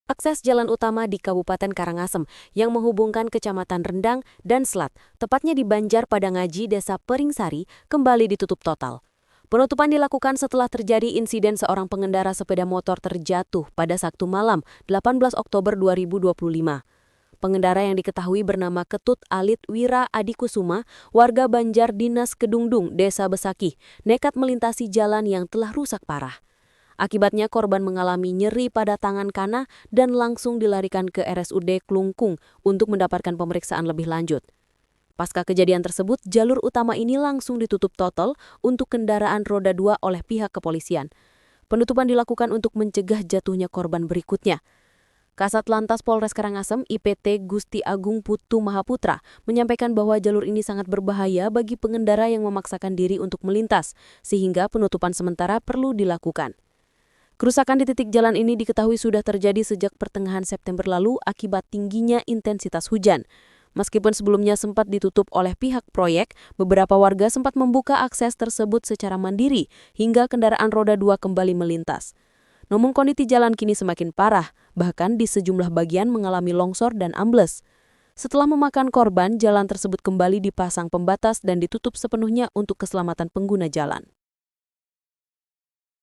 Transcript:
Akses jalan utama di Kabupaten Karangasem yang menghubungkan Kecamatan Rendang dan Selat, tepatnya di Banjar Padangaji, Desa Peringsari, kembali ditutup total. Penutupan dilakukan setelah terjadi insiden seorang pengendara sepeda motor terjatuh pada Sabtu malam, 18 Oktober 2025. Pengendara yang diketahui bernama Ketut Alit Wira Adikusuma, warga Banjar Dinas Kedungdung, Desa Besakih, nekat melintasi jalan yang telah rusak parah. Akibatnya korban mengalami nyeri pada tangan kanan dan langsung dilarikan ke RSUD Klungkung untuk mendapatkan pemeriksaan lebih lanjut. Pasca kejadian tersebut, jalur utama ini langsung ditutup total untuk kendaraan roda 2 oleh pihak kepolisian. Penutupan dilakukan untuk mencegah jatuhnya korban berikutnya. Kasat Lantas Polres Karangasem IPT Gusti Agung Putu Mahaputra menyampaikan bahwa jalur ini sangat berbahaya bagi pengendara yang memaksakan diri untuk melintas, sehingga penutupan sementara perlu dilakukan. Kerusakan di titik jalan ini diketahui sudah terjadi sejak pertengahan September lalu akibat tingginya intensitas hujan. Meskipun sebelumnya sempat ditutup oleh pihak proyek, beberapa warga sempat membuka akses tersebut secara mandiri hingga kendaraan roda 2 kembali melintas. Namun kondisi jalan kini semakin parah, bahkan di sejumlah bagian mengalami longsor dan ambles. Setelah memakan korban, jalan tersebut kembali dipasang pembatas dan ditutup sepenuhnya untuk keselamatan pengguna jalan.